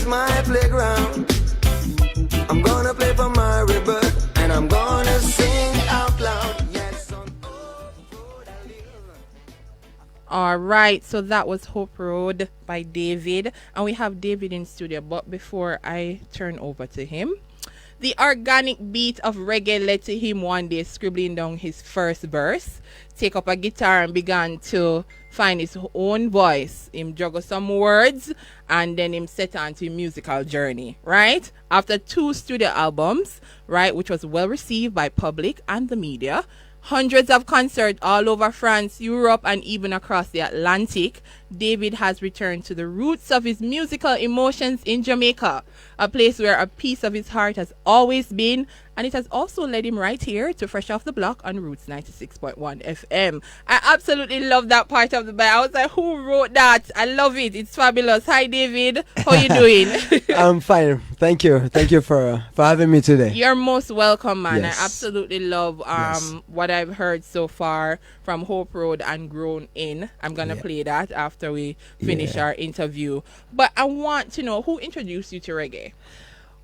is my playground. I'm gonna play for my rebirth, and I'm gonna sing out loud. Yes, on Hope Road I live. All right, so that was Hope Road by David, and we have David in studio. But before I turn over to him, the organic beat of reggae led to him one day scribbling down his first verse, take up a guitar and began to find his own voice. Him juggle some words and then him set on to a musical journey, right? After 2 studio albums, right, which was well received by public and the media, hundreds of concerts all over France, Europe, and even across the Atlantic, David has returned to the roots of his musical emotions in Jamaica, a place where a piece of his heart has always been, and it has also led him right here to Fresh Off the Block on Roots 96.1 FM. I absolutely love that part of the bio. I was like, who wrote that? I love it. It's fabulous. Hi, David. How you doing? I'm fine. Thank you. Thank you for having me today. You're most welcome, man. Yes. I absolutely love what I've heard so far from Hope Road and Grown In. I'm going to play that after we finish our interview. But I want to know, who introduced you to reggae?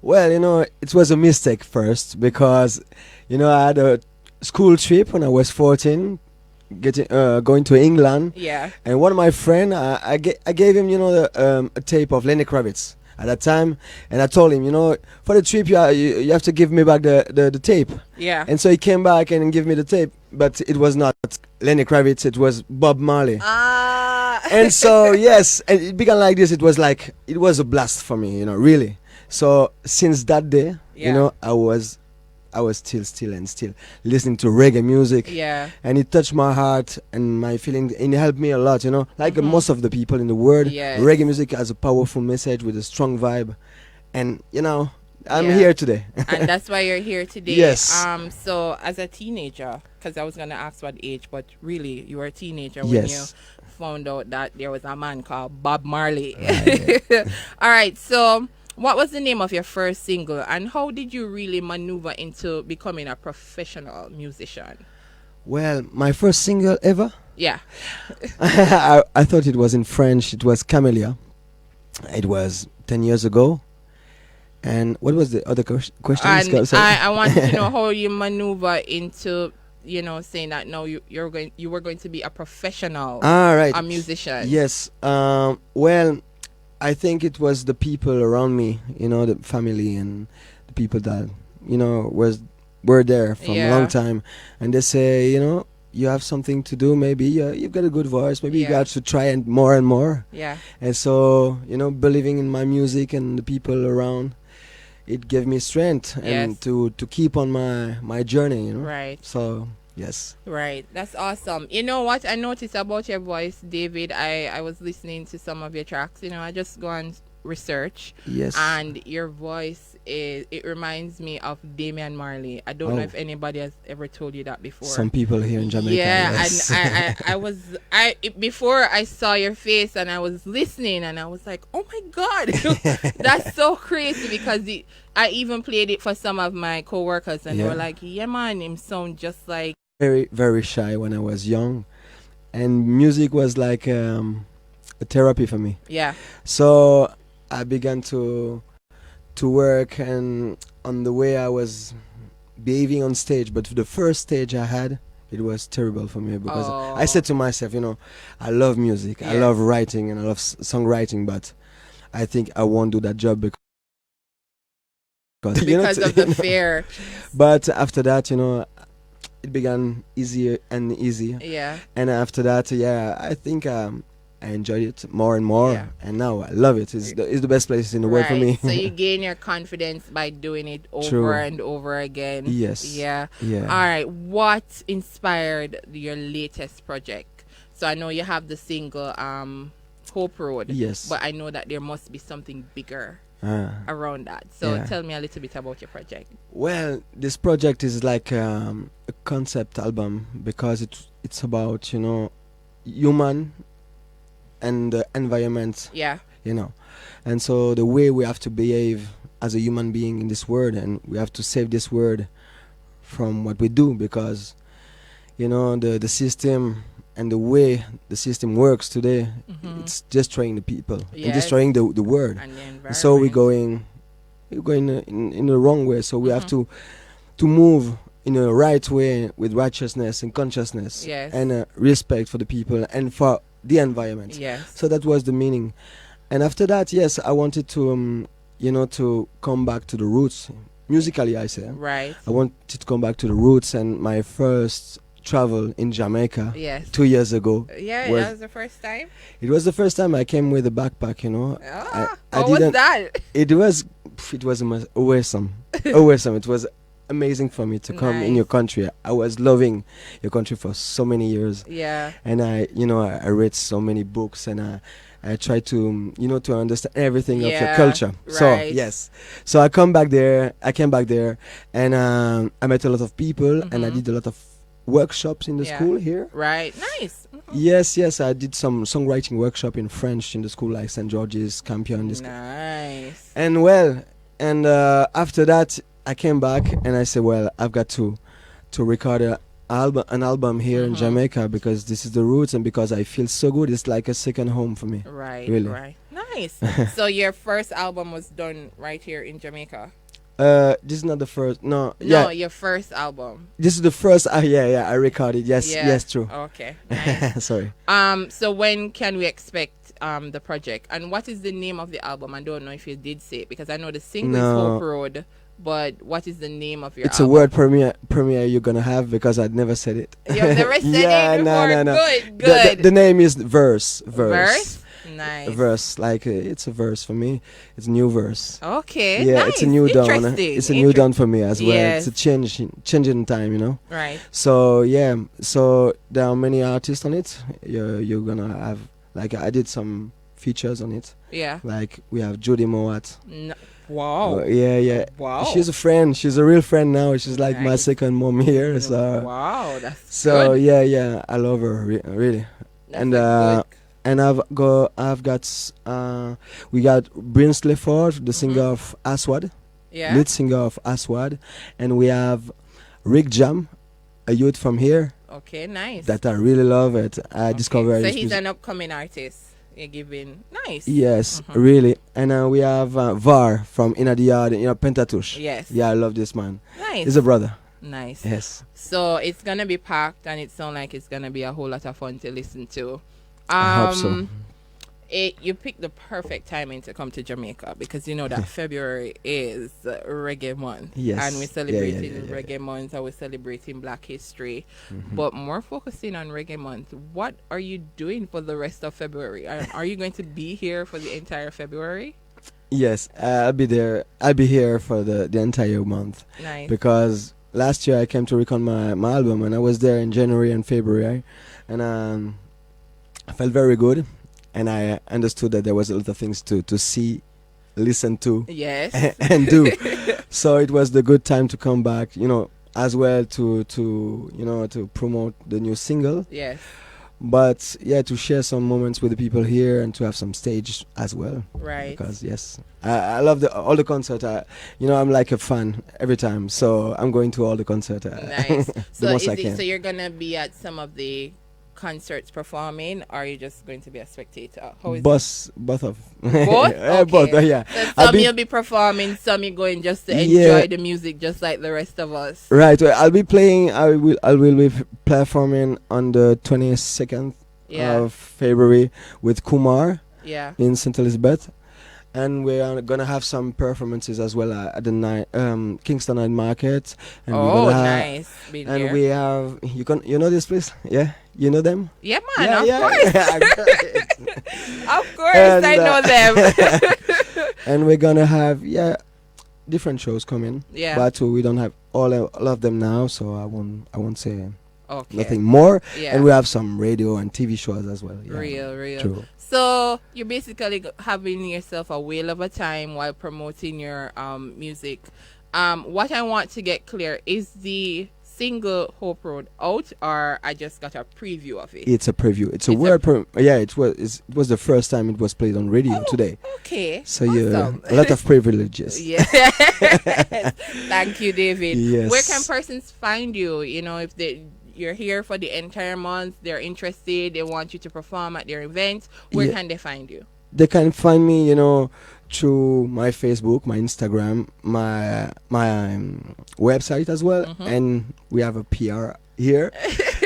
Well, it was a mistake first because, I had a school trip when I was 14, going to England. Yeah. And one of my friends, I gave him, a tape of Lenny Kravitz at that time. And I told him, for the trip, you have to give me back the tape. Yeah. And so he came back and gave me the tape. But it was not Lenny Kravitz, it was Bob Marley. And so, yes, and it began like this. It was a blast for me, really. So since that day, I was still listening to reggae music. Yeah. And it touched my heart and my feelings, and it helped me a lot, most of the people in the world. Yes. Reggae music has a powerful message with a strong vibe. And, I'm here today. And that's why you're here today. Yes. So as a teenager, because I was going to ask what age, but really you were a teenager when you found out that there was a man called Bob Marley. Right. All right. So what was the name of your first single, and how did you really maneuver into becoming a professional musician? Well, my first single ever? Yeah. I thought it was in French. It was Camellia. It was 10 years ago. And what was the other question? And I want to know how you maneuver into, saying that no, you were going to be a professional, a musician. Yes. Well, I think it was the people around me, the family and the people that, were there from a long time. And they say, you have something to do. Maybe you've got a good voice. Maybe you got to try and more. Yeah. And so, believing in my music and the people around, it gave me strength and to keep on my journey, Right. So, yes. Right. That's awesome. You know what I noticed about your voice, David? I was listening to some of your tracks. I just go and research. Yes. And your voice it reminds me of Damian Marley. I don't know if anybody has ever told you that before. Some people here in Jamaica. Yeah, yes. and before I saw your face and I was listening and I was like, oh my God, that's so crazy, because I even played it for some of my co-workers and they were like, yeah man, him sound just like. Very, very shy when I was young, and music was like a therapy for me. Yeah. So I began to work and on the way I was behaving on stage, but the first stage I had, it was terrible for me because I said to myself, I love music, I love writing and I love songwriting, but I think I won't do that job because of the fear. But after that, it began easier and easier. Yeah. And after that, I think I enjoyed it more and more, and now I love it. It's the best place in the world for me. So you gain your confidence by doing it over and over again. Yes. Yeah. Yeah. All right. What inspired your latest project? So I know you have the single Hope Road. Yes. But I know that there must be something bigger around that. So tell me a little bit about your project. Well, this project is like a concept album because it's about human and the environment. Yeah. And so the way we have to behave as a human being in this world, and we have to save this world from what we do, because the system and the way the system works today, Mhm. it's destroying the people and Yes. destroying the world. And the environment. So we're going in the wrong way. So we have Mhm. to move in a right way with righteousness and consciousness Yes. and respect for the people and for the environment. Yes. So that was the meaning. And after that, yes, I wanted to to come back to the roots musically. I say Right. I wanted to come back to the roots, and my first travel in Jamaica Yes. 2 years ago. Yeah, was- that was the first time. It was the first time I came with a backpack. Ah, I what was didn't- that? It was awesome. Awesome. It was amazing for me to come in Nice. your country. I was loving your country for so many years, Yeah. and I read so many books, and I try to to understand everything of your Yeah, culture. So right. yes, so I came back there, and I met a lot of people, and I Mhm. did a lot of workshops in the Yeah. school here. Right. Nice. Mhm. Yes, I did some songwriting workshop in French in the school, like St. George's, Campion, this Nice. and after that, I came back and I said, well, I've got to record an album here in Mhm. Jamaica, because this is the roots, and because I feel so good. It's like a second home for me. Right. Really. Right. Nice. So your first album was done right here in Jamaica. This is not the first. No, No, yeah, your first album. this is the first. I recorded. Yes, Yeah. yes, true. Okay. Nice. Sorry. So when can we expect the project, and what is the name of the album? I don't know if you did say it, because I know the single is No. Hope Road, but what is the name of your It's a album? word premiere you're gonna have, because I'd never said it. You've never said Yeah, it no, before. no, no. Good, The- good. The name is verse. Verse? Nice. Verse, like it's a verse for me. It's a new verse. Okay. Yeah, nice. it's a new dawn. Interesting. It's a new dawn for me as well. Yes. It's a change in time. Right. So yeah, so there are many artists on it. You're gonna have, like, I did some features on it. Yeah. Like we have Judy Mowat. No. Wow. Yeah. Wow. She's a friend. She's a real friend now. She's like my Nice. second mom here. So Wow, that's so good. yeah, I love her really. That's and, a good. And we got Brinsley Ford, the singer of Aswad, Yeah. lead singer of Aswad, and we have Rick Jam, a youth from here Okay, nice. that I really love it. I Okay. discovered So his he's music. an upcoming artist. You're giving nice. Yes, Mhm. really. And we have Var from Inna the Yard, Pentatush. Yes. Yeah, I love this man. Nice. He's a brother. Nice. Yes. So it's gonna be packed, and it sounds like it's gonna be a whole lot of fun to listen to. I hope so. You picked the perfect timing to come to Jamaica, because you know that February is Reggae Month. Yes. And we're Yeah, celebrating yeah. Reggae Month, and we're celebrating Black History. Mhm. But more focusing on Reggae Month, what are you doing for the rest of February? Are you going to be here for the entire February? Yes, I'll be there. I'll be here for the entire month, Nice. because last year I came to record my album, and I was there in January and February, and I felt very good, and I understood that there was a lot of things to see, listen to, Yes. and do. So it was the good time to come back, as well to promote the new single, Yes. but yeah, to share some moments with the people here and to have some stage as well. Right. Because yes, I love all the concert. I'm like a fan every time, so I'm going to all the concert. Nice. the So most I can. so you're gonna be at some of the concerts performing, or are you just going to be a spectator? How is Both of Both? Yeah, both. Okay. Yeah. So I'll some be- you'll be performing, some you're going just to Yeah. enjoy the music, just like the rest of us. Right. Well, I'll be playing. I will be performing on the 22nd Yeah. of February with Kumar Yeah. in St. Elizabeth. And we are gonna have some performances as well at the Kingston Night Market. And we're Oh, gonna have, nice. Been And here. we have you know this place? Yeah, you know them? Yeah, man. Of course. Great. Of course, And, I know them. And we're gonna have different shows coming. Yeah. But we don't have all of them now, so I won't say Okay. nothing more. Yeah. And we have some radio and TV shows as well. Yeah. Real. True. So you're basically having yourself a whale of a time while promoting your music. What I want to get clear is the single Hope Road out, or I just got a preview of it. It's a preview. It's a It's word. It was the first time it was played on radio today. Okay. So awesome. a lot of privileges. Yeah. Thank you, David. Yes. Where can persons find you? If they you're here for the entire month. They're interested. They want you to perform at their events. Where Yeah. can they find you? They can find me, through my Facebook, my Instagram, my website as well, Mm-hmm. and we have a PR here,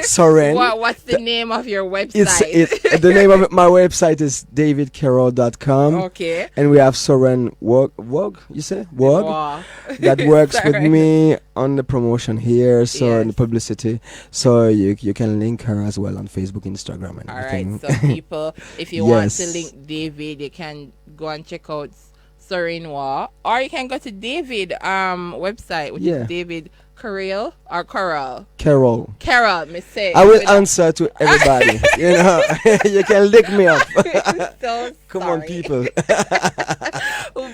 Soren. What's the name of your website? The name of my website is davidcairol.com, Okay. and we have Soren Wog, you say Wog, Wow. that works with Sorry. me on the promotion here, so in the Yes. publicity. So you can link her as well on Facebook, Instagram, and All everything. right. So people, if you want to Yes. link David, you can go and check out Sorinwa, or you can go to David website, which Yeah. is David Cairol or Cairol. Cairol. Me say. I will answer to everybody. You can lick me up. So Come on, sorry. people.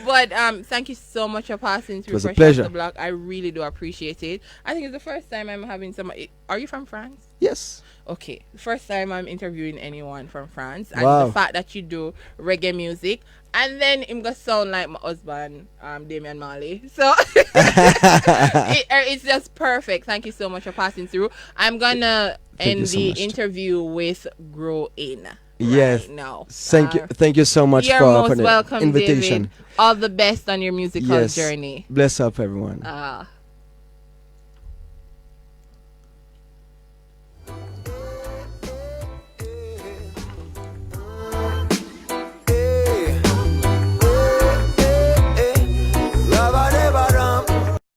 But thank you so much for passing through. was a Fresh Off pleasure. the Block. I really do appreciate it. I think it's the first time I'm having somebody. Are you from France? Yes. Okay, first time I'm interviewing anyone from France, and Wow. the fact that you do reggae music, and then him gonna sound like my husband, Damian Marley. So it's just perfect. Thank you so much for passing through. I'm gonna Thank end you so the much. interview with "Grow In." Yes. Right now. Thank you so much You're for most the welcome, invitation. David. All the best on your musical Yes. journey. Bless up, everyone.